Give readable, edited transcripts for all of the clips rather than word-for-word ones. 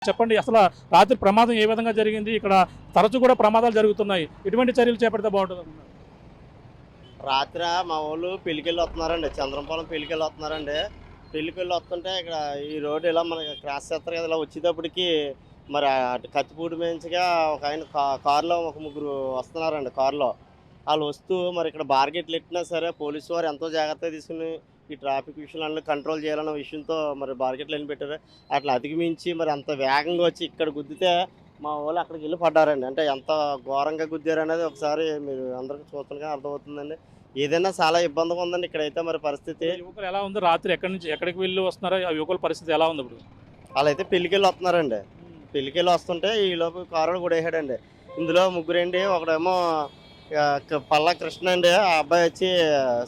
చెప్పండి అసలు రాత్రి ప్రమాదం ఏ విధంగా జరిగింది? ఇక్కడ తరచూ కూడా ప్రమాదాలు జరుగుతున్నాయి. ఎటువంటి చర్యలు చేపడితే బాగుంటుందనుకుంటున్నారు? రాత్రి మా వాళ్ళు పెళ్ళికెళ్ళి వస్తున్నారండి. చంద్రంపాలెం పెళ్ళికెళ్ళి వస్తున్నారండి. పెళ్ళికెళ్ళి వస్తుంటే ఇక్కడ ఈ రోడ్డు ఇలా మనకి క్రాస్ చేస్తారు కదా! ఇలా వచ్చేటప్పటికి మరి అటు కత్తిపూడి మించిగా ఒక ఆయన కారులో ఒక ముగ్గురు వస్తున్నారండి కారులో. ఆళ్ళు వస్తూ మరి ఇక్కడ బార్గెట్లు ఎట్టినా సరే పోలీసు వారు ఎంతో జాగ్రత్తగా తీసుకుని ఈ ట్రాఫిక్ విషయాలన్నీ కంట్రోల్ చేయాలన్న విషయంతో మరి బార్గెట్లు ఎన్ని పెట్టారు. అట్లా అధిగమించి మరి అంత వేగంగా వచ్చి ఇక్కడ గుద్దితే మా వాళ్ళు అక్కడికి వెళ్ళి పడ్డారండి. అంటే ఎంత ఘోరంగా గుద్దారనేది ఒకసారి మీరు అందరికీ చూస్తుండగా అర్థమవుతుందండి. ఏదైనా చాలా ఇబ్బందిగా ఉందండి ఇక్కడైతే మరి పరిస్థితి. యువకులు ఎలా ఉంది? రాత్రి ఎక్కడి నుంచి ఎక్కడికి వెళ్ళి వస్తున్నారో ఆ యువకుల పరిస్థితి ఎలా ఉంది ఇప్పుడు? వాళ్ళైతే పెళ్ళికెళ్ళి వస్తున్నారండి. పెళ్ళికెళ్ళి వస్తుంటే ఈలోపు కారులో కొట్టేసాడండి. ఇందులో ముగ్గురండి. ఒకడేమో పల్లా కృష్ణ అండి. ఆ అబ్బాయి వచ్చి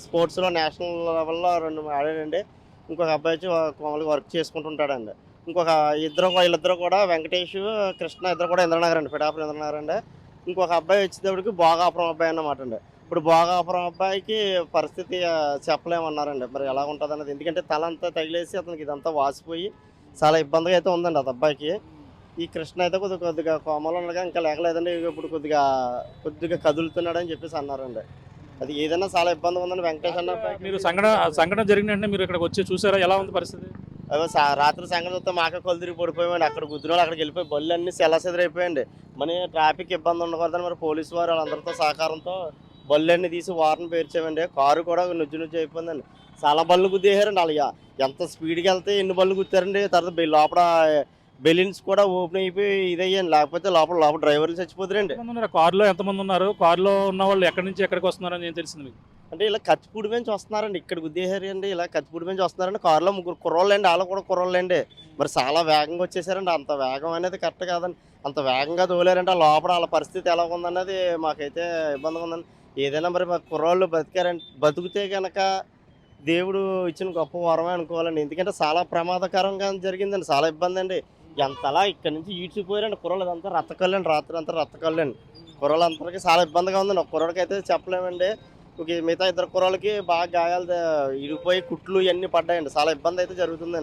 స్పోర్ట్స్‌లో నేషనల్ లెవెల్‌లో 2 ఆడాడండి. ఇంకొక అబ్బాయి వచ్చి మామూలుగా వర్క్ చేసుకుంటుంటాడండి. వీళ్ళిద్దరూ కూడా వెంకటేష్, కృష్ణ ఇద్దరు కూడా ఇంద్రనగర్ అండి. పిఠాపురం ఇంద్రనగర్ అండి. ఇంకొక అబ్బాయి వచ్చేటప్పటికి భోగాపురం అబ్బాయి అన్నమాట అండి. ఇప్పుడు భోగాపురం అబ్బాయికి పరిస్థితి చెప్పలేమన్నారండి. మరి ఎలా ఉంటుందన్నది. ఎందుకంటే తల అంతా తగిలేసి అతనికి ఇదంతా వాసిపోయి చాలా ఇబ్బందిగా అయితే ఉందండి అది అబ్బాయికి. ఈ కృష్ణ అయితే కొద్దిగా కోమలో ఉండగా ఇంకా లేకలేదండి. ఇప్పుడు కొద్దిగా కదులుతున్నాడని చెప్పేసి అన్నారండి. అది ఏదైనా చాలా ఇబ్బందిగా ఉందండి. వెంకటేష్ అన్న అబ్బాయికి మీరు సంఘటన జరిగిన వెంటనే మీరు ఇక్కడికి వచ్చి చూసారా? ఎలా ఉంది పరిస్థితి? రాత్రి సంగతి చూస్తే మాకే కళ్ళు తిరిగి పడిపోయామండి. అక్కడ గుద్దిన అక్కడికి వెళ్ళిపోయి బళ్ళు అన్నీ సెదరైపోయాయండి. మరి ట్రాఫిక్ ఇబ్బంది ఉండకూడదని మరి పోలీసు వారు వాళ్ళందరితో సహకారంతో బళ్ళన్నీ తీసి వారిని పేర్చామండి. కారు కూడా నుజ్జు అయిపోయిందండి. చాలా బళ్ళు గుద్దేశారండి. వాళ్ళు ఎంత స్పీడ్కి వెళ్తే ఎన్ని బళ్ళు గుద్దారండి. తర్వాత లోపల బెలూన్స్ కూడా ఓపెన్ అయిపోయి ఇదయ్యాను. లేకపోతే లోపల డ్రైవర్లు చచ్చిపోతారండి. కారులో ఎంతమంది ఉన్నారు? కారులో ఉన్న వాళ్ళు ఎక్కడి నుంచి ఎక్కడికి వస్తున్నారని ఏం తెలిసింది మీకు? అంటే ఇలా కత్తిపూడి నుంచి వస్తున్నారండి. ఇక్కడ గుద్దేశారండి. ఇలా కత్తిపూడి నుంచి వస్తున్నారండి. కారులో ముగ్గురు కుర్రోళ్ళండి. వాళ్ళు కూడా కుర్రోళ్ళండి. మరి చాలా వేగంగా వచ్చేసారండి. అంత వేగం అనేది కరెక్ట్ కాదండి. అంత వేగంగా తోలారంటే లోపల వాళ్ళ పరిస్థితి ఎలా ఉందన్నది మాకైతే ఇబ్బందిగా ఉందండి. ఏదైనా మరి మా కుర్రోళ్ళు బతికితే కనుక దేవుడు ఇచ్చిన గొప్ప వరమే అనుకోవాలండి. ఎందుకంటే చాలా ప్రమాదకరంగా జరిగిందండి. చాలా ఇబ్బంది అండి. ఎంతలా ఇక్కడ నుంచి ఈడ్చిపోయారండి కుర్రోళ్ళు. అదంతా రత్తకల్లండి. రాత్రి అంతా రత్తకల్లండి. కుర్రోళ్ళందరికీ చాలా ఇబ్బందిగా ఉందండి. ఒక కుర్రోడికి అయితే చెప్పలేమండి. మిగతా ఇద్దరు కుర్రోళ్ళకి బాగా గాయాలు ఇరిగిపోయి కుట్లు ఇవన్నీ పడ్డాయండి. చాలా ఇబ్బంది అయితే జరుగుతుందండి.